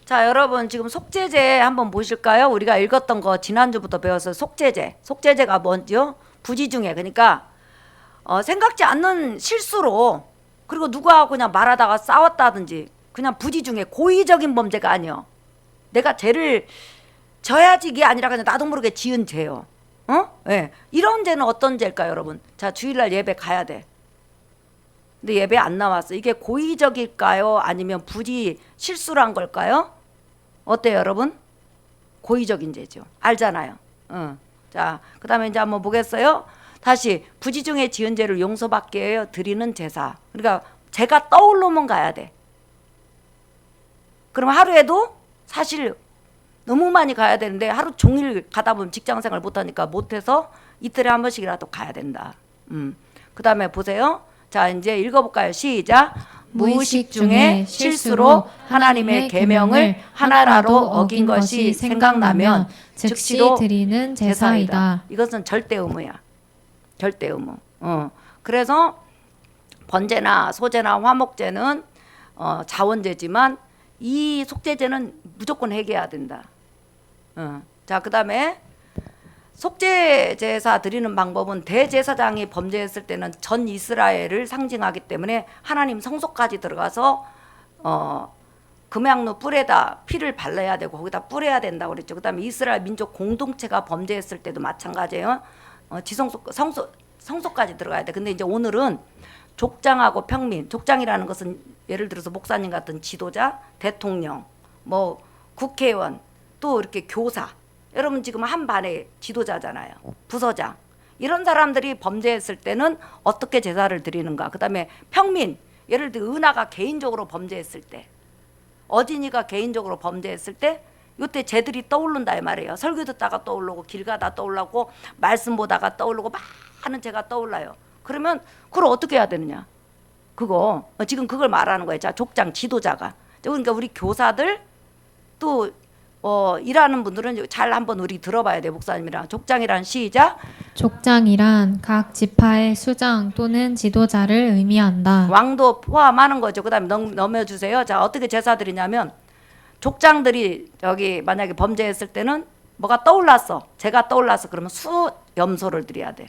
자, 여러분 지금 속죄제 한번 보실까요? 우리가 읽었던 거 지난주부터 배워서 속죄제. 속죄제가 뭔지요? 부지 중에 그러니까 생각지 않는 실수로 그리고 누구하고 그냥 말하다가 싸웠다든지 그냥 부지 중에 고의적인 범죄가 아니요. 내가 죄를 져야지 이게 아니라 그냥 나도 모르게 지은 죄요. 네. 이런 죄는 어떤 죄일까요, 여러분? 자, 주일날 예배 가야 돼. 근데 예배 안 나왔어. 이게 고의적일까요? 아니면 부지 실수로 한 걸까요? 어때요, 여러분? 고의적인 죄죠. 알잖아요. 자, 그 다음에 이제 한번 보겠어요. 다시 부지 중에 지은 죄를 용서받게 드리는 제사. 그러니까 죄가 떠올르면 가야 돼. 그럼 하루에도 사실 너무 많이 가야 되는데 하루 종일 가다 보면 직장생활 못하니까 못해서 이틀에 한 번씩이라도 가야 된다. 그 다음에 보세요. 자, 이제 읽어볼까요? 시작. 무의식 중에 실수로 하나님의 계명을 하나라도 어긴 것이 생각나면 즉시 드리는 제사이다. 이것은 절대 의무야. 절대 의무. 그래서 번제나 소제나 화목제는 자원제지만 이 속죄제는 무조건 해결해야 된다. 자, 그 다음에 속죄 제사 드리는 방법은 대제사장이 범죄했을 때는 전 이스라엘을 상징하기 때문에 하나님 성소까지 들어가서 금양로 뿔에다 피를 발라야 되고 거기다 뿌려야 된다고 그랬죠. 그다음에 이스라엘 민족 공동체가 범죄했을 때도 마찬가지예요. 성소까지 들어가야 돼. 근데 이제 오늘은 족장하고 평민, 족장이라는 것은 예를 들어서 목사님 같은 지도자, 대통령, 뭐 국회의원, 또 이렇게 교사, 여러분 지금 한 반의 지도자잖아요. 부서장. 이런 사람들이 범죄했을 때는 어떻게 제사를 드리는가. 그 다음에 평민, 예를 들어 은하가 개인적으로 범죄했을 때, 어진이가 개인적으로 범죄했을 때 이때 죄들이 떠오른다 이 말이에요. 설교 듣다가 떠오르고 길 가다 떠올라고 말씀 보다가 떠오르고 많은 죄가 떠올라요. 그러면 그걸 어떻게 해야 되느냐. 그거 지금 그걸 말하는 거예요. 자, 족장 지도자가. 그러니까 우리 교사들 또 일하는 분들은 잘 한번 우리 들어봐야 돼. 목사님이랑 족장이란 시작. 족장이란 각 지파의 수장 또는 지도자를 의미한다. 왕도 포함하는 거죠. 그다음에 넘겨주세요. 자, 어떻게 제사 드리냐면 족장들이 저기 만약에 범죄했을 때는 뭐가 떠올랐어. 죄가 떠올랐어. 그러면 수염소를 드려야 돼.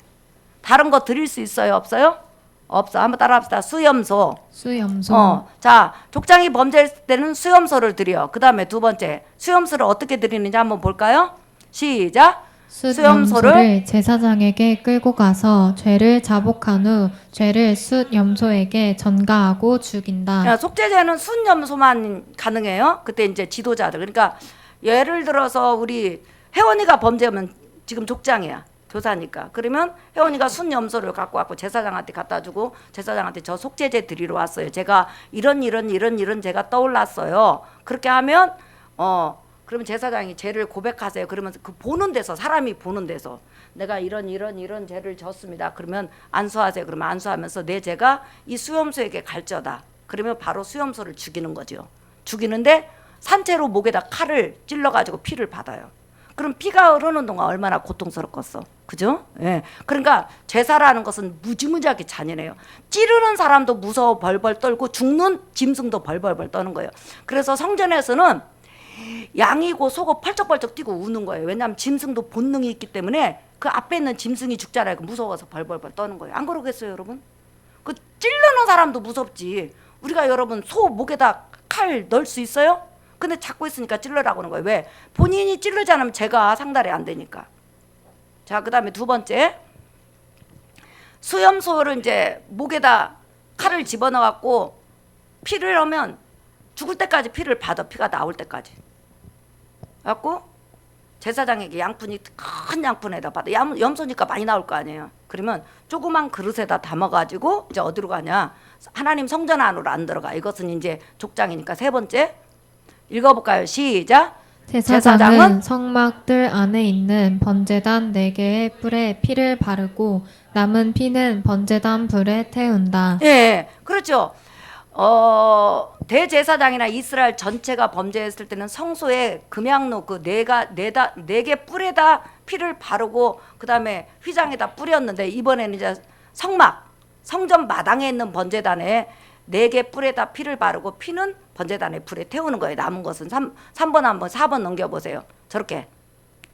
다른 거 드릴 수 있어요? 없어요? 없어. 한번 따라합시다. 수염소. 자, 족장이 범죄했을 때는 수염소를 드려. 그 다음에 두 번째, 수염소를 어떻게 드리는지 한번 볼까요? 시작. 숫염소를 제사장에게 끌고 가서 죄를 자복한 후 죄를 숫염소에게 전가하고 죽인다. 속죄제는 숫염소만 가능해요. 그때 이제 지도자들. 그러니까 예를 들어서 우리 혜원이가 범죄하면 지금 족장이야. 교사니까. 그러면 혜원이가 순염소를 갖고 왔고 제사장한테 갖다 주고 제사장한테 저 속죄제 드리러 왔어요. 제가 이런 제가 떠올랐어요. 그렇게 하면 그러면 제사장이 죄를 고백하세요. 그러면 그 보는 데서 사람이 보는 데서 내가 이런 죄를 졌습니다. 그러면 안수하세요. 그러면 안수하면서 내 죄가 이 수염소에게 갈저다. 그러면 바로 수염소를 죽이는 거죠. 죽이는데 산채로 목에다 칼을 찔러가지고 피를 받아요. 그럼 피가 흐르는 동안 얼마나 고통스럽겠어. 그죠? 예. 그러니까 제사라는 것은 무지무지하게 잔인해요. 찌르는 사람도 무서워 벌벌 떨고 죽는 짐승도 벌벌 떠는 거예요. 그래서 성전에서는 양이고 소고 펄쩍펄쩍 뛰고 우는 거예요. 왜냐하면 짐승도 본능이 있기 때문에 그 앞에 있는 짐승이 죽잖아요. 무서워서 벌벌 떠는 거예요. 안 그러겠어요, 여러분? 그 찌르는 사람도 무섭지. 우리가 여러분 소 목에다 칼 넣을 수 있어요? 근데 잡고 있으니까 찔러라고 하는 거예요. 왜? 본인이 찌르지 않으면 제가 상달이 안 되니까. 자, 그 다음에 두 번째. 수염소를 이제 목에다 칼을 집어넣어갖고 피를 하면 죽을 때까지 피를 받아. 피가 나올 때까지. 그래갖고 제사장에게 양푼이 큰 양푼에다 받아. 염소니까 많이 나올 거 아니에요. 그러면 조그만 그릇에다 담아가지고 이제 어디로 가냐. 하나님 성전 안으로 안 들어가. 이것은 이제 족장이니까 세 번째. 읽어볼까요? 시작. 제사장은 성막들 안에 있는 번제단 4개의 뿔에 피를 바르고 남은 피는 번제단 불에 태운다. 예, 그렇죠. 대제사장이나 이스라엘 전체가 범죄했을 때는 성소에 금양로 그 네 개 뿔에다 피를 바르고 그 다음에 휘장에다 뿌렸는데 이번에는 이제 성전 마당에 있는 번제단에 4개 뿔에다 피를 바르고 피는 번제단에 불에 태우는 거예요. 남은 것은 3번 한번 4번 넘겨보세요. 저렇게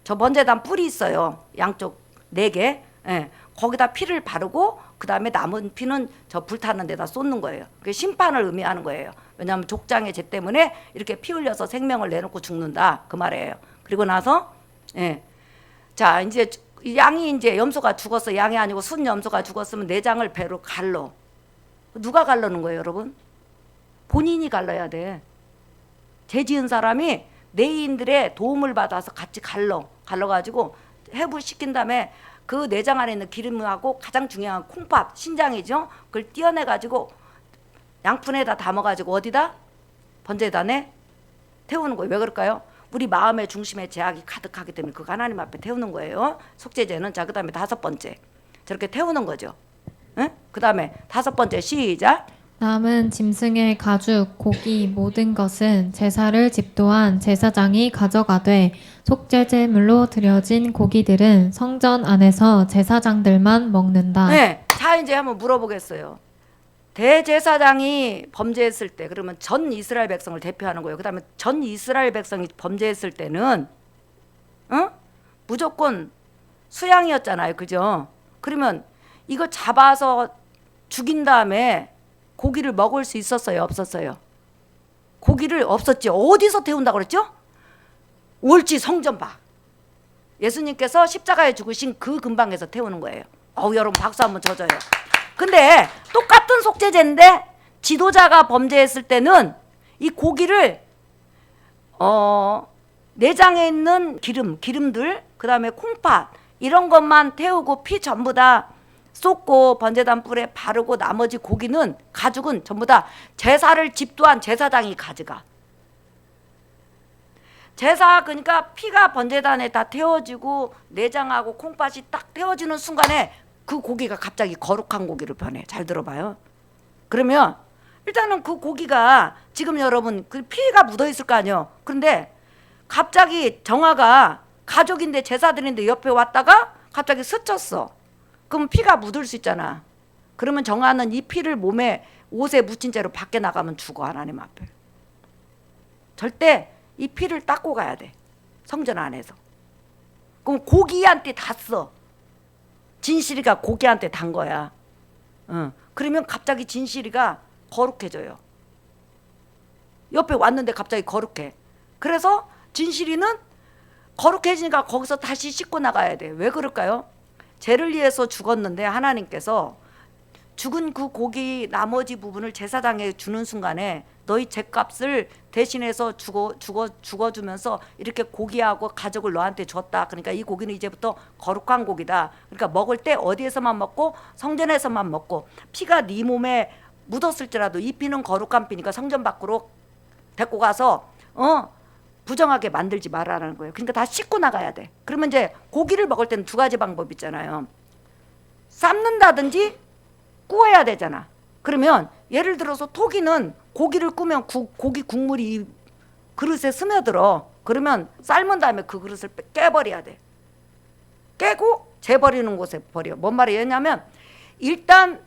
저 번제단 뿔이 있어요. 양쪽 4개. 예. 거기다 피를 바르고 그 다음에 남은 피는 저 불타는 데다 쏟는 거예요. 그게 심판을 의미하는 거예요. 왜냐하면 족장의 죄 때문에 이렇게 피 흘려서 생명을 내놓고 죽는다 그 말이에요. 그리고 나서 자 이제 양이 이제 염소가 죽었어. 양이 아니고 순 염소가 죽었으면 내장을 배로 갈러. 누가 갈르는 거예요, 여러분? 본인이 갈라야 돼. 죄 지은 사람이 내인들의 도움을 받아서 같이 갈러가지고 해부시킨 다음에 그 내장 안에 있는 기름하고 가장 중요한 콩팥, 신장이죠. 그걸 떼어내가지고 양푼에다 담아가지고 어디다? 번제단에 태우는 거예요. 왜 그럴까요? 우리 마음의 중심에 죄악이 가득하기 때문에 그거 하나님 앞에 태우는 거예요. 속죄제는. 자, 그 다음에 5번째. 저렇게 태우는 거죠. 응? 그 다음에 5번째 시작. 남은 짐승의 가죽, 고기 모든 것은 제사를 집도한 제사장이 가져가되 속죄제물로 드려진 고기들은 성전 안에서 제사장들만 먹는다. 네. 자, 이제 한번 물어보겠어요. 대제사장이 범죄했을 때, 그러면 전 이스라엘 백성을 대표하는 거예요. 그 다음에 전 이스라엘 백성이 범죄했을 때는 무조건 수양이었잖아요. 그죠? 그러면 이거 잡아서 죽인 다음에 고기를 먹을 수 있었어요? 없었어요? 고기를 없었죠. 어디서 태운다고 그랬죠? 옳지, 성전 밖. 예수님께서 십자가에 죽으신 그 근방에서 태우는 거예요. 여러분 박수 한번 쳐줘요. 근데 똑같은 속죄제인데 지도자가 범죄했을 때는 이 고기를 내장에 있는 기름들, 그 다음에 콩팥 이런 것만 태우고 피 전부 다 쏟고 번제단 뿔에 바르고 나머지 고기는 가죽은 전부 다 제사를 집도한 제사장이 가져가. 제사 그러니까 피가 번제단에 다 태워지고 내장하고 콩팥이 딱 태워지는 순간에 그 고기가 갑자기 거룩한 고기로 변해. 잘 들어봐요. 그러면 일단은 그 고기가 지금 여러분 그 피가 묻어 있을 거 아니에요. 그런데 갑자기 정화가 가족인데 제사드린데 옆에 왔다가 갑자기 스쳤어. 그럼 피가 묻을 수 있잖아. 그러면 정화는 이 피를 몸에 옷에 묻힌 채로 밖에 나가면 죽어. 하나님 앞에. 절대 이 피를 닦고 가야 돼. 성전 안에서. 그럼 고기한테 닿았어. 진실이가 고기한테 단 거야. 그러면 갑자기 진실이가 거룩해져요. 옆에 왔는데 갑자기 거룩해. 그래서 진실이는 거룩해지니까 거기서 다시 씻고 나가야 돼. 왜 그럴까요? 죄를 위해서 죽었는데 하나님께서 죽은 그 고기 나머지 부분을 제사장에 주는 순간에 너희 죄값을 대신해서 죽어주면서 이렇게 고기하고 가족을 너한테 줬다. 그러니까 이 고기는 이제부터 거룩한 고기다. 그러니까 먹을 때 어디에서만 먹고 성전에서만 먹고 피가 네 몸에 묻었을지라도 이 피는 거룩한 피니까 성전 밖으로 데리고 가서 부정하게 만들지 말라는 거예요. 그러니까 다 씻고 나가야 돼. 그러면 이제 고기를 먹을 때는 2가지 방법 있잖아요. 삶는다든지 구워야 되잖아. 그러면 예를 들어서 토기는 고기를 구우면 고기 국물이 이 그릇에 스며들어. 그러면 삶은 다음에 그 그릇을 깨버려야 돼. 깨고 재버리는 곳에 버려. 뭔 말이냐면 일단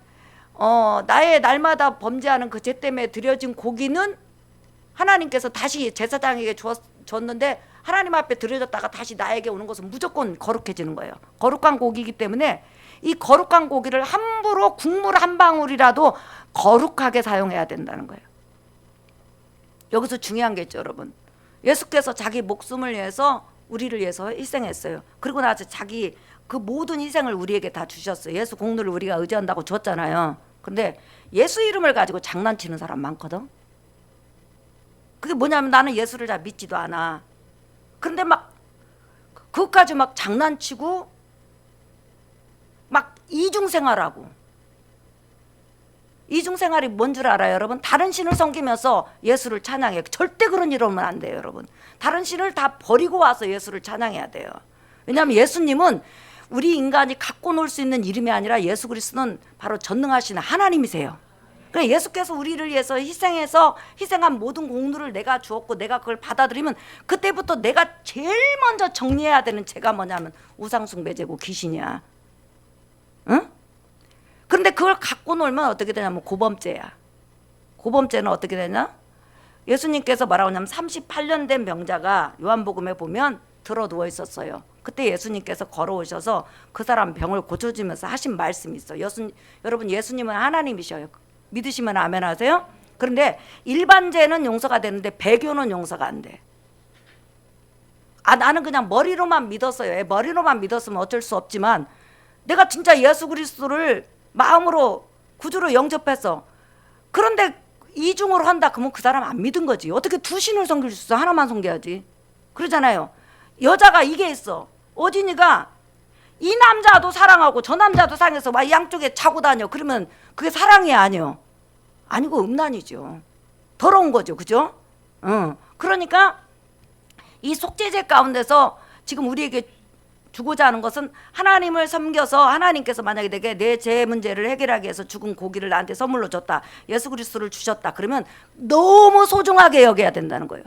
나의 날마다 범죄하는 그 죄 때문에 드려진 고기는 하나님께서 다시 제사장에게 줬는데 하나님 앞에 드려졌다가 다시 나에게 오는 것은 무조건 거룩해지는 거예요. 거룩한 고기이기 때문에 이 거룩한 고기를 함부로 국물 한 방울이라도 거룩하게 사용해야 된다는 거예요. 여기서 중요한 게 있죠, 여러분. 예수께서 자기 목숨을 위해서 우리를 위해서 희생했어요. 그리고 나서 자기 그 모든 희생을 우리에게 다 주셨어요. 예수 공로를 우리가 의지한다고 줬잖아요. 근데 예수 이름을 가지고 장난치는 사람 많거든. 그게 뭐냐면 나는 예수를 잘 믿지도 않아. 그런데 막 그것까지 막 장난치고 막 이중생활하고. 이중생활이 뭔 줄 알아요, 여러분? 다른 신을 섬기면서 예수를 찬양해. 절대 그런 일 하면 안 돼요, 여러분. 다른 신을 다 버리고 와서 예수를 찬양해야 돼요. 왜냐하면 예수님은 우리 인간이 갖고 놀 수 있는 이름이 아니라 예수 그리스도는 바로 전능하신 하나님이세요. 그러니까 예수께서 우리를 위해서 희생한 모든 공로를 내가 주었고 내가 그걸 받아들이면 그때부터 내가 제일 먼저 정리해야 되는 죄가 뭐냐면 우상숭배죄고 귀신이야. 응? 그런데 그걸 갖고 놀면 어떻게 되냐면 고범죄야. 고범죄는 어떻게 되냐? 예수님께서 뭐라고 하냐면 38년 된 병자가 요한복음에 보면 들어 누워 있었어요. 그때 예수님께서 걸어오셔서 그 사람 병을 고쳐주면서 하신 말씀이 있어요. 여러분 예수님은 하나님이셔요. 믿으시면 아멘 하세요. 그런데 일반 죄는 용서가 되는데 배교는 용서가 안 돼. 나는 그냥 머리로만 믿었어요. 머리로만 믿었으면 어쩔 수 없지만 내가 진짜 예수 그리스도를 마음으로 구주로 영접했어. 그런데 이중으로 한다 그러면 그 사람 안 믿은 거지. 어떻게 두 신을 섬길 수 있어? 하나만 섬겨야지. 그러잖아요. 여자가 이게 있어. 어진이가 이 남자도 사랑하고 저 남자도 사랑해서 막 양쪽에 차고 다녀. 그러면 그게 사랑이 아니요. 아니고 음란이죠. 더러운 거죠. 그죠? 그러니까 이 속죄제 가운데서 지금 우리에게 주고자 하는 것은 하나님을 섬겨서 하나님께서 만약에 내게 내 죄 문제를 해결하기 위해서 죽은 고기를 나한테 선물로 줬다. 예수 그리스도를 주셨다. 그러면 너무 소중하게 여겨야 된다는 거예요.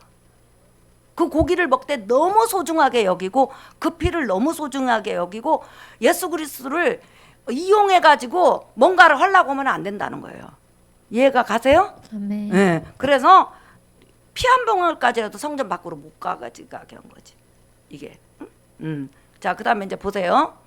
그 고기를 먹되 너무 소중하게 여기고 그 피를 너무 소중하게 여기고 예수 그리스도를 이용해 가지고 뭔가를 하려고 하면 안 된다는 거예요. 이해가 가세요? 아멘. 네. 그래서 피 한 방울까지라도 성전 밖으로 못 가게 한 거지. 이게. 자, 그다음에 이제 보세요.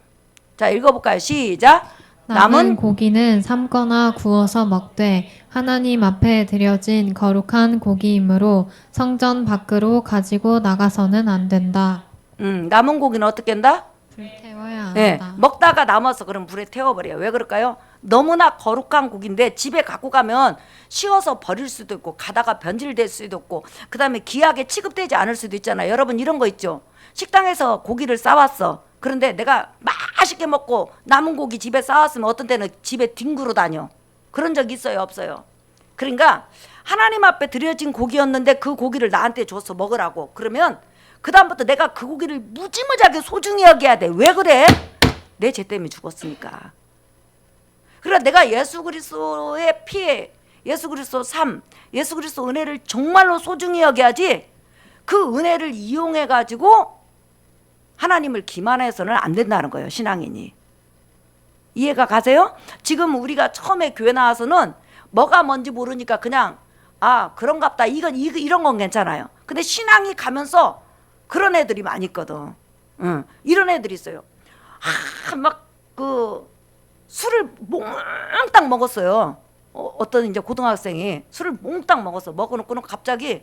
자, 읽어볼까요? 시작. 남은 고기는 삶거나 구워서 먹되 하나님 앞에 드려진 거룩한 고기이므로 성전 밖으로 가지고 나가서는 안 된다. 남은 고기는 어떻게 한다? 불태워야 한다. 네, 먹다가 남아서 그럼 불에 태워버려요. 왜 그럴까요? 너무나 거룩한 고기인데 집에 갖고 가면 씌워서 버릴 수도 있고 가다가 변질될 수도 있고 그 다음에 귀하게 취급되지 않을 수도 있잖아요. 여러분 이런 거 있죠. 식당에서 고기를 싸왔어. 그런데 내가 맛있게 먹고 남은 고기 집에 싸왔으면 어떤 때는 집에 뒹구러 다녀. 그런 적 있어요? 없어요? 그러니까 하나님 앞에 드려진 고기였는데 그 고기를 나한테 줘서 먹으라고. 그러면 그 다음부터 내가 그 고기를 무지무지하게 소중히 여겨야 돼. 왜 그래? 내 죄 때문에 죽었으니까. 그러니까 내가 예수 그리스도의 피에 예수 그리스도 삶, 예수 그리스도 은혜를 정말로 소중히 여겨야지 그 은혜를 이용해 가지고 하나님을 기만해서는 안 된다는 거예요. 신앙인이. 이해가 가세요? 지금 우리가 처음에 교회 나와서는 뭐가 뭔지 모르니까 그냥 그런갑다. 이런 건 괜찮아요. 근데 신앙이 가면서 그런 애들이 많이 있거든. 이런 애들이 있어요. 막 술을 몽땅 먹었어요. 어떤 이제 고등학생이 술을 몽땅 먹어놓고는 갑자기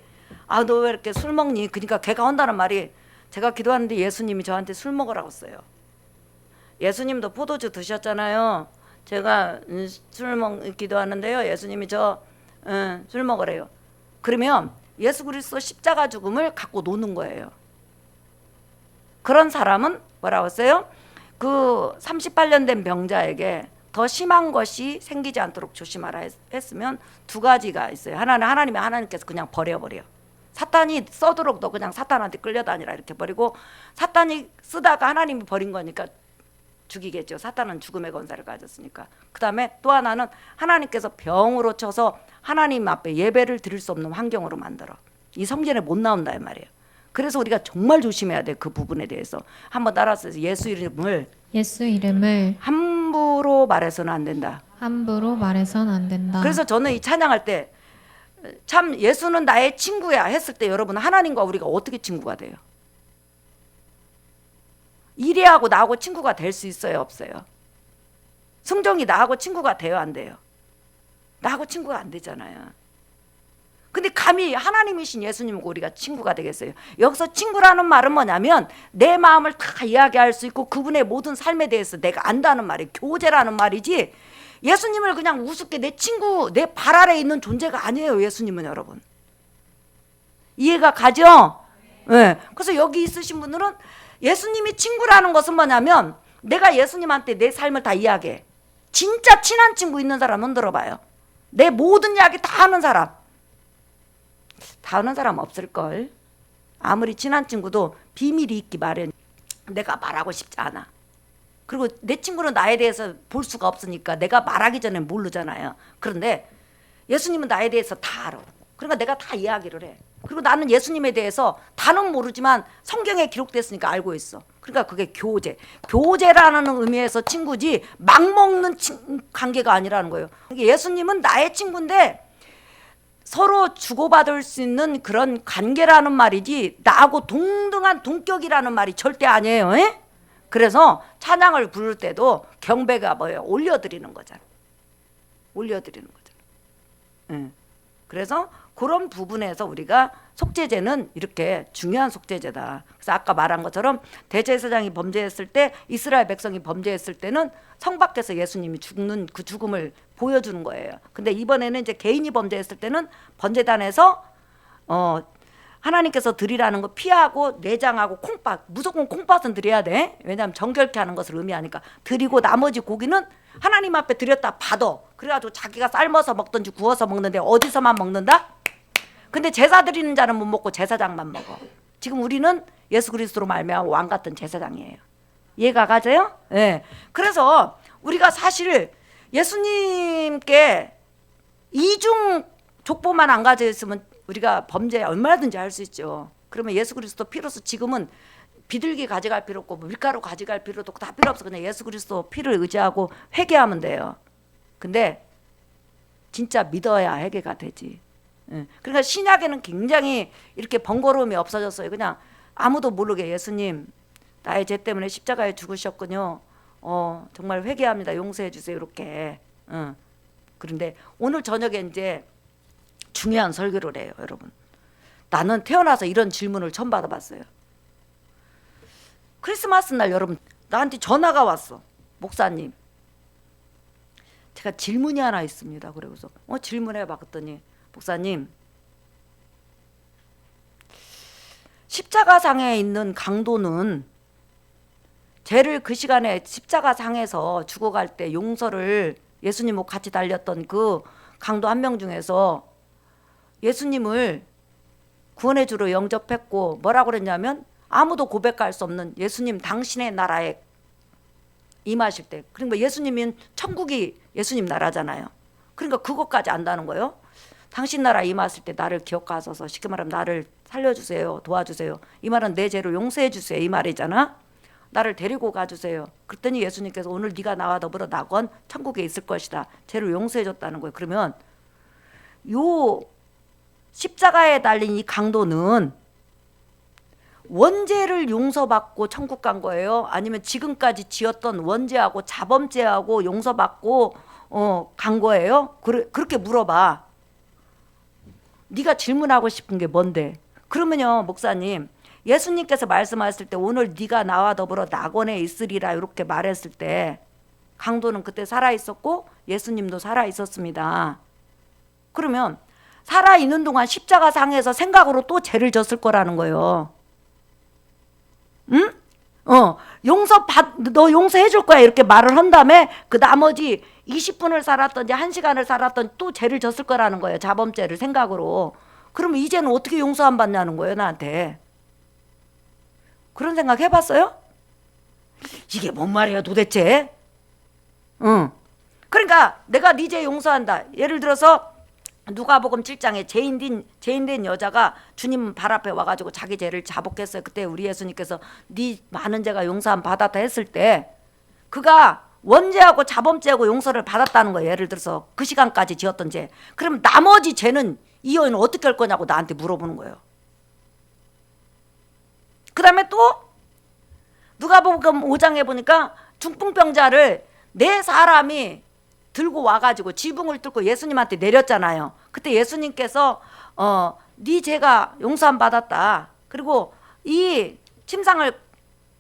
너 왜 이렇게 술 먹니? 그러니까 걔가 한다는 말이 제가 기도하는데 예수님이 저한테 술 먹으라고 했어요. 예수님도 포도주 드셨잖아요. 제가 기도하는데요. 예수님이 술 먹으래요. 그러면 예수 그리스도 십자가 죽음을 갖고 노는 거예요. 그런 사람은 뭐라고 했어요? 그 38년 된 병자에게 더 심한 것이 생기지 않도록 조심하라 했으면 두 가지가 있어요. 하나는 하나님께서 그냥 버려버려. 사탄이 써도록 너 그냥 사탄한테 끌려다니라 이렇게 버리고 사탄이 쓰다가 하나님이 버린 거니까 죽이겠죠. 사탄은 죽음의 권세를 가졌으니까. 그 다음에 또 하나는 하나님께서 병으로 쳐서 하나님 앞에 예배를 드릴 수 없는 환경으로 만들어. 이 성전에 못 나온다 이 말이에요. 그래서 우리가 정말 조심해야 돼. 그 부분에 대해서. 한번 따라서 예수 이름을 함부로 말해서는 안 된다. 함부로 말해서는 안 된다. 그래서 저는 이 찬양할 때 참 예수는 나의 친구야 했을 때 여러분 하나님과 우리가 어떻게 친구가 돼요? 이래하고 나하고 친구가 될 수 있어요? 없어요? 성정이 나하고 친구가 돼요? 안 돼요? 나하고 친구가 안 되잖아요. 근데 감히 하나님이신 예수님과 우리가 친구가 되겠어요? 여기서 친구라는 말은 뭐냐면 내 마음을 다 이야기할 수 있고 그분의 모든 삶에 대해서 내가 안다는 말이에요. 교제라는 말이지 예수님을 그냥 우습게 내 친구, 내 발 아래에 있는 존재가 아니에요. 예수님은 여러분. 이해가 가죠? 네. 그래서 여기 있으신 분들은 예수님이 친구라는 것은 뭐냐면 내가 예수님한테 내 삶을 다 이야기해. 진짜 친한 친구 있는 사람 흔들어 봐요. 내 모든 이야기 다 하는 사람. 다 하는 사람 없을걸. 아무리 친한 친구도 비밀이 있기 마련. 내가 말하고 싶지 않아. 그리고 내 친구는 나에 대해서 볼 수가 없으니까 내가 말하기 전에 모르잖아요. 그런데 예수님은 나에 대해서 다 알아. 그러니까 내가 다 이야기를 해. 그리고 나는 예수님에 대해서 다는 모르지만 성경에 기록됐으니까 알고 있어. 그러니까 그게 교제. 교제라는 의미에서 친구지 막 먹는 관계가 아니라는 거예요. 예수님은 나의 친구인데 서로 주고받을 수 있는 그런 관계라는 말이지 나하고 동등한 동격이라는 말이 절대 아니에요. 에? 그래서 찬양을 부를 때도 경배가 뭐예요? 올려드리는 거잖아. 올려드리는 거잖아. 그래서 그런 부분에서 우리가 속죄제는 이렇게 중요한 속죄제다. 그래서 아까 말한 것처럼 대제사장이 범죄했을 때, 이스라엘 백성이 범죄했을 때는 성 밖에서 예수님이 죽는 그 죽음을 보여주는 거예요. 근데 이번에는 이제 개인이 범죄했을 때는 번제단에서 하나님께서 드리라는 거 피하고 내장하고 콩팥, 무조건 콩팥은 드려야 돼. 왜냐하면 정결케 하는 것을 의미하니까. 드리고 나머지 고기는 하나님 앞에 드렸다 받아. 그래가지고 자기가 삶아서 먹든지 구워서 먹는데 어디서만 먹는다? 근데 제사 드리는 자는 못 먹고 제사장만 먹어. 지금 우리는 예수 그리스도로 말미암아 왕 같은 제사장이에요. 이해가 가세요? 네. 그래서 우리가 사실 예수님께 이중 족보만 안 가져 있으면 우리가 범죄 얼마든지 할 수 있죠. 그러면 예수 그리스도 피로서 지금은 비둘기 가져갈 필요 없고 밀가루 가져갈 필요도 없고 다 필요 없어. 그냥 예수 그리스도 피를 의지하고 회개하면 돼요. 근데 진짜 믿어야 회개가 되지. 그러니까 신약에는 굉장히 이렇게 번거로움이 없어졌어요. 그냥 아무도 모르게 예수님 나의 죄 때문에 십자가에 죽으셨군요. 정말 회개합니다. 용서해 주세요. 이렇게. 그런데 오늘 저녁에 이제 중요한 설교를 해요, 여러분. 나는 태어나서 이런 질문을 처음 받아봤어요. 크리스마스 날 여러분 나한테 전화가 왔어. 목사님, 제가 질문이 하나 있습니다. 그래서 질문해봐. 그랬더니 목사님, 십자가상에 있는 강도는 죄를 그 시간에 십자가상에서 죽어갈 때 용서를 예수님하고 같이 달렸던 그 강도 한 명 중에서 예수님을 구원의 주로 영접했고 뭐라고 그랬냐면 아무도 고백할 수 없는 예수님 당신의 나라에 임하실 때, 그러니까 예수님은 천국이 예수님 나라잖아요. 그러니까 그것까지 안다는 거예요. 당신 나라 임하실 때 나를 기억하소서, 쉽게 말하면 나를 살려주세요, 도와주세요. 이 말은 내 죄를 용서해 주세요 이 말이잖아. 나를 데리고 가주세요. 그랬더니 예수님께서 오늘 네가 나와 더불어 낙원 천국에 있을 것이다. 죄를 용서해 줬다는 거예요. 그러면 요 십자가에 달린 이 강도는 원죄를 용서받고 천국 간 거예요? 아니면 지금까지 지었던 원죄하고 자범죄하고 용서받고 간 거예요? 그렇게 물어봐. 네가 질문하고 싶은 게 뭔데? 그러면요, 목사님, 예수님께서 말씀하셨을 때 오늘 네가 나와 더불어 낙원에 있으리라 이렇게 말했을 때 강도는 그때 살아있었고 예수님도 살아있었습니다. 그러면 살아있는 동안 십자가상에서 생각으로 또 죄를 졌을 거라는 거예요. 응? 너 용서해 줄 거야 이렇게 말을 한 다음에 그 나머지 20분을 살았던지 1시간을 살았던지 또 죄를 졌을 거라는 거예요. 자범죄를 생각으로. 그러면 이제는 어떻게 용서 안 받냐는 거예요, 나한테. 그런 생각 해봤어요? 이게 뭔 말이에요 도대체? 그러니까 내가 네 죄 용서한다. 예를 들어서 누가복음 7장에 죄인 된 여자가 주님 발 앞에 와가지고 자기 죄를 자복했어요. 그때 우리 예수님께서 네 많은 죄가 용서함 받았다 했을 때 그가 원죄하고 자범죄하고 용서를 받았다는 거예요. 예를 들어서 그 시간까지 지었던 죄. 그럼 나머지 죄는 이 여인은 어떻게 할 거냐고 나한테 물어보는 거예요. 그 다음에 또 누가복음 5장에 보니까 중풍병자를 네 사람이 들고 와가지고 지붕을 뚫고 예수님한테 내렸잖아요. 그때 예수님께서 네 죄가 용서함 받았다. 그리고 이 침상을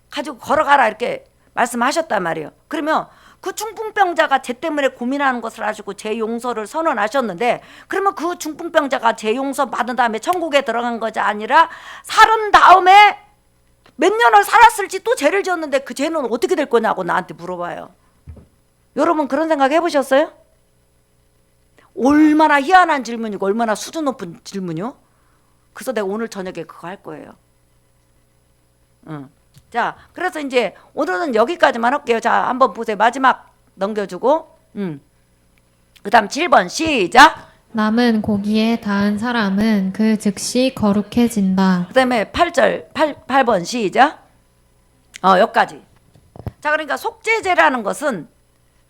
가지고 걸어가라 이렇게 말씀하셨단 말이에요. 그러면 그 중풍병자가 죄 때문에 고민하는 것을 아시고 죄 용서를 선언하셨는데 그러면 그 중풍병자가 죄 용서 받은 다음에 천국에 들어간 것이 아니라 살은 다음에 몇 년을 살았을지 또 죄를 지었는데 그 죄는 어떻게 될 거냐고 나한테 물어봐요. 여러분 그런 생각 해보셨어요? 얼마나 희한한 질문이고 얼마나 수준 높은 질문이요? 그래서 내가 오늘 저녁에 그거 할 거예요. 자, 그래서 이제 오늘은 여기까지만 할게요. 자, 한번 보세요. 마지막 넘겨주고 그 다음 7번 시작. 남은 고기에 닿은 사람은 그 즉시 거룩해진다. 그 다음에 8번 시작. 여기까지. 자, 그러니까 속죄제라는 것은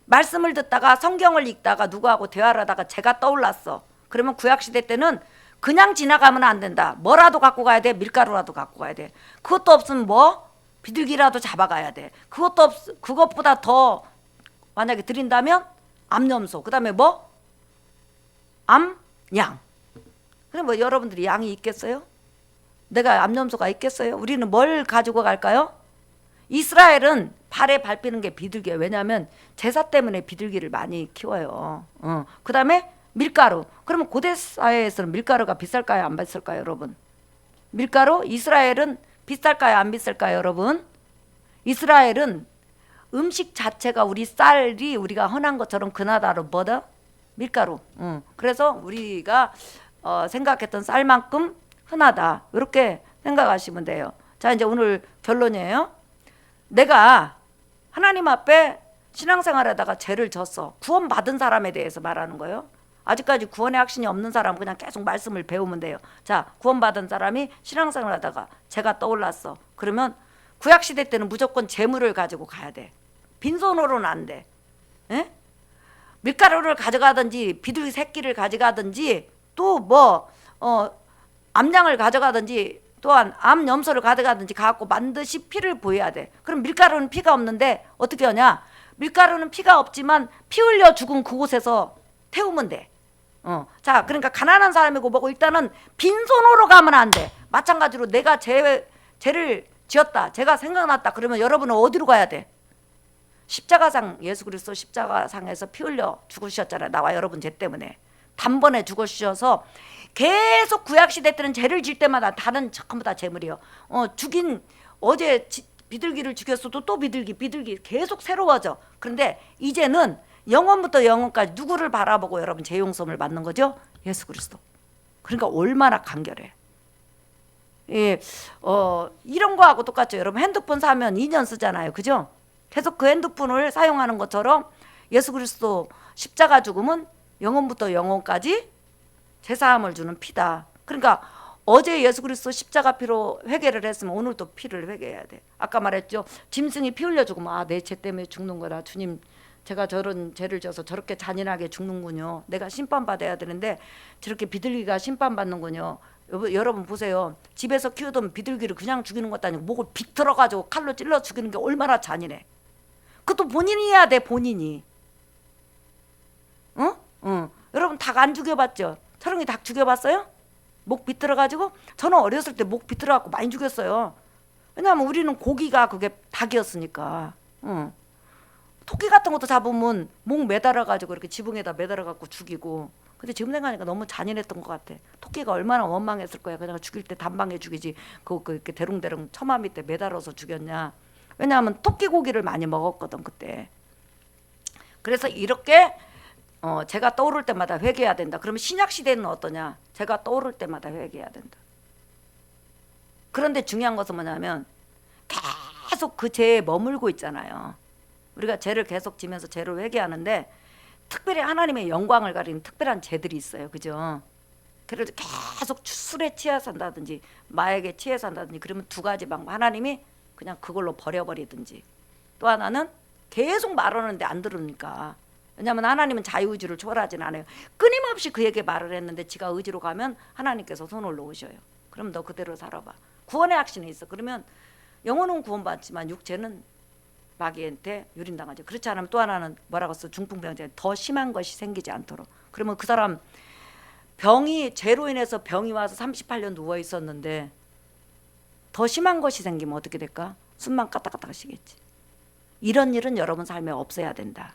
말씀을 듣다가 성경을 읽다가 누구하고 대화를 하다가 죄가 떠올랐어. 그러면 구약시대 때는 그냥 지나가면 안 된다. 뭐라도 갖고 가야 돼. 밀가루라도 갖고 가야 돼. 그것도 없으면 뭐 비둘기라도 잡아가야 돼. 그것보다 더 만약에 드린다면 암염소, 그 다음에 뭐 암양. 그럼 뭐 여러분들이 양이 있겠어요? 내가 암염소가 있겠어요? 우리는 뭘 가지고 갈까요? 이스라엘은 발에 밟히는 게 비둘기예요. 왜냐하면 제사 때문에 비둘기를 많이 키워요. 그 다음에 밀가루. 그러면 고대 사회에서는 밀가루가 비쌀까요? 안 비쌀까요, 여러분? 밀가루? 이스라엘은 비쌀까요? 안 비쌀까요, 여러분? 이스라엘은 음식 자체가 우리 쌀이 우리가 흔한 것처럼 그나다로 뭐다? 밀가루. 그래서 우리가 생각했던 쌀만큼 흔하다. 이렇게 생각하시면 돼요. 자, 이제 오늘 결론이에요. 내가 하나님 앞에 신앙생활하다가 죄를 졌어. 구원받은 사람에 대해서 말하는 거예요. 아직까지 구원의 확신이 없는 사람은 그냥 계속 말씀을 배우면 돼요. 자, 구원받은 사람이 신앙생활하다가 죄가 떠올랐어. 그러면 구약시대 때는 무조건 재물을 가지고 가야 돼. 빈손으로는 안 돼. 에? 밀가루를 가져가든지 비둘기 새끼를 가져가든지 또 뭐 암양을 가져가든지 또한 암염소를 가져가든지 갖고 반드시 피를 보여야 돼. 그럼 밀가루는 피가 없는데 어떻게 하냐? 밀가루는 피가 없지만 피 흘려 죽은 그곳에서 태우면 돼. 자, 그러니까 가난한 사람이고 뭐고 일단은 빈손으로 가면 안 돼. 마찬가지로 내가 죄를 지었다, 죄가 생각났다 그러면 여러분은 어디로 가야 돼? 십자가상, 예수 그리스도 십자가상에서 피 흘려 죽으셨잖아요. 나와 여러분 죄 때문에 단번에 죽으셔서 계속 구약시대 때는 죄를 질 때마다 다른 전부 다 재물이요. 죽인 어제 비둘기를 죽였어도 또 비둘기 계속 새로워져. 그런데 이제는 영원부터 영원까지 누구를 바라보고 여러분 죄 용서를 받는 거죠? 예수 그리스도. 그러니까 얼마나 간결해. 예, 이런 거하고 똑같죠. 여러분 핸드폰 사면 2년 쓰잖아요. 그죠? 계속 그 핸드폰을 사용하는 것처럼 예수 그리스도 십자가 죽음은 영원부터 영원까지 제사함을 주는 피다. 그러니까 어제 예수 그리스도 십자가 피로 회개를 했으면 오늘도 피를 회개해야 돼. 아까 말했죠. 짐승이 피 흘려 죽으면 내 죄 때문에 죽는 거다. 주님, 제가 저런 죄를 져서 저렇게 잔인하게 죽는군요. 내가 심판받아야 되는데 저렇게 비둘기가 심판받는군요. 여러분 보세요. 집에서 키우던 비둘기를 그냥 죽이는 것도 아니고 목을 비틀어가지고 칼로 찔러 죽이는 게 얼마나 잔인해. 그것도 본인이 해야 돼. 본인이. 여러분 닭 안 죽여봤죠? 철웅이 닭 죽여봤어요? 목 비틀어가지고? 저는 어렸을 때 목 비틀어갖고 많이 죽였어요. 왜냐하면 우리는 고기가 그게 닭이었으니까. 토끼 같은 것도 잡으면 목 매달아가지고 이렇게 지붕에다 매달아갖고 죽이고. 근데 지금 생각하니까 너무 잔인했던 것 같아. 토끼가 얼마나 원망했을 거야. 그냥 죽일 때 단방에 죽이지 이렇게 대롱대롱 처마 밑에 매달아서 죽였냐. 왜냐하면 토끼 고기를 많이 먹었거든 그때. 그래서 이렇게 제가 떠오를 때마다 회개해야 된다. 그러면 신약 시대는 어떠냐? 제가 떠오를 때마다 회개해야 된다. 그런데 중요한 것은 뭐냐면 계속 그 죄에 머물고 있잖아요. 우리가 죄를 계속 지면서 죄를 회개하는데 특별히 하나님의 영광을 가리는 특별한 죄들이 있어요. 그죠? 그래서 계속 술에 취해서 산다든지 마약에 취해서 산다든지 그러면 두 가지 방법. 하나님이 그냥 그걸로 버려버리든지 또 하나는 계속 말하는데 안 들으니까. 왜냐하면 하나님은 자유의지를 초월하지는 않아요. 끊임없이 그에게 말을 했는데 지가 의지로 가면 하나님께서 손을 놓으셔요. 그럼 너 그대로 살아봐. 구원의 확신이 있어. 그러면 영혼은 구원받지만 육체는 마귀한테 유린당하죠. 그렇지 않으면 또 하나는 뭐라고 써? 중풍병자. 더 심한 것이 생기지 않도록. 그러면 그 사람 죄로 인해서 병이 와서 38년 누워 있었는데 더 심한 것이 생기면 어떻게 될까? 숨만 까딱까딱 하시겠지. 이런 일은 여러분 삶에 없어야 된다.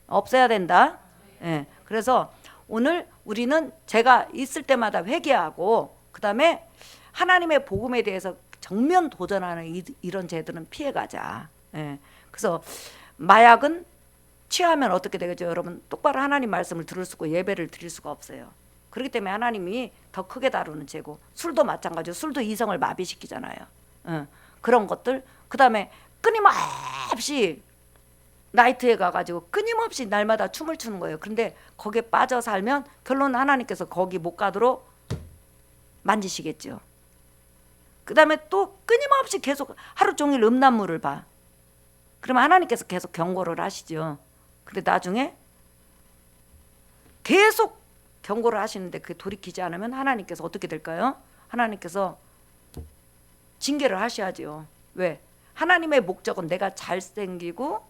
없어야 된다. 예. 그래서 오늘 우리는 제가 있을 때마다 회개하고 그 다음에 하나님의 복음에 대해서 정면 도전하는 이런 죄들은 피해가자. 예. 그래서 마약은 취하면 어떻게 되겠죠? 여러분 똑바로 하나님 말씀을 들을 수 있고 예배를 드릴 수가 없어요. 그렇기 때문에 하나님이 더 크게 다루는 죄고 술도 마찬가지로 술도 이성을 마비시키잖아요. 예. 그런 것들 그 다음에 끊임없이 나이트에 가가지고 끊임없이 날마다 춤을 추는 거예요. 그런데 거기에 빠져 살면 결론은 하나님께서 거기 못 가도록 만지시겠죠. 그 다음에 또 끊임없이 계속 하루 종일 음란물을 봐. 그러면 하나님께서 계속 경고를 하시죠. 근데 나중에 계속 경고를 하시는데 그 돌이키지 않으면 하나님께서 어떻게 될까요? 하나님께서 징계를 하셔야지요. 왜? 하나님의 목적은 내가 잘생기고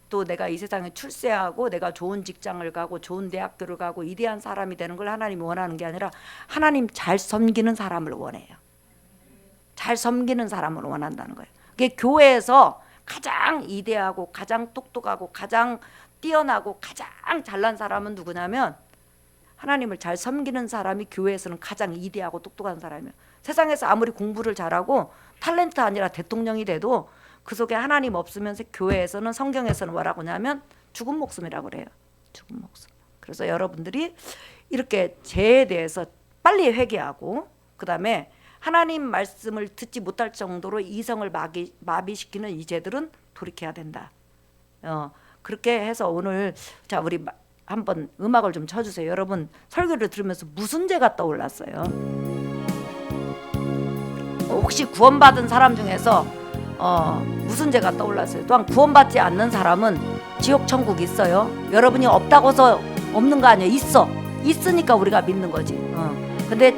또 내가 이 세상에 출세하고 내가 좋은 직장을 가고 좋은 대학교를 가고 위대한 사람이 되는 걸 하나님이 원하는 게 아니라 하나님 잘 섬기는 사람을 원해요. 잘 섬기는 사람을 원한다는 거예요. 그게 교회에서 가장 위대하고 가장 똑똑하고 가장 뛰어나고 가장 잘난 사람은 누구냐면 하나님을 잘 섬기는 사람이 교회에서는 가장 위대하고 똑똑한 사람이에요. 세상에서 아무리 공부를 잘하고 탤런트 아니라 대통령이 돼도 그 속에 하나님 없으면 교회에서는 성경에서는 뭐라고 하냐면 죽은 목숨이라고 그래요. 죽은 목숨. 그래서 여러분들이 이렇게 죄에 대해서 빨리 회개하고 그다음에 하나님 말씀을 듣지 못할 정도로 이성을 마비시키는 이 죄들은 돌이켜야 된다. 그렇게 해서 오늘 자 우리 한번 음악을 좀 쳐주세요. 여러분 설교를 들으면서 무슨 죄가 떠올랐어요? 혹시 구원받은 사람 중에서 무슨 죄가 떠올랐어요? 또한 구원받지 않는 사람은 지옥 천국 있어요. 여러분이 없다고서 없는 거 아니에요. 있으니까 우리가 믿는 거지. 근데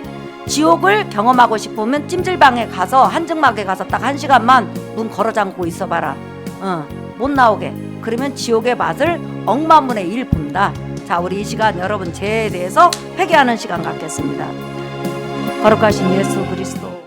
지옥을 경험하고 싶으면 찜질방에 가서 한증막에 가서 딱 1시간만 문 걸어 잠그고 있어봐라. 못 나오게. 그러면 지옥의 맛을 억만분의 1 본다. 자 우리 이 시간 여러분 죄에 대해서 회개하는 시간 갖겠습니다. 거룩하신 예수 그리스도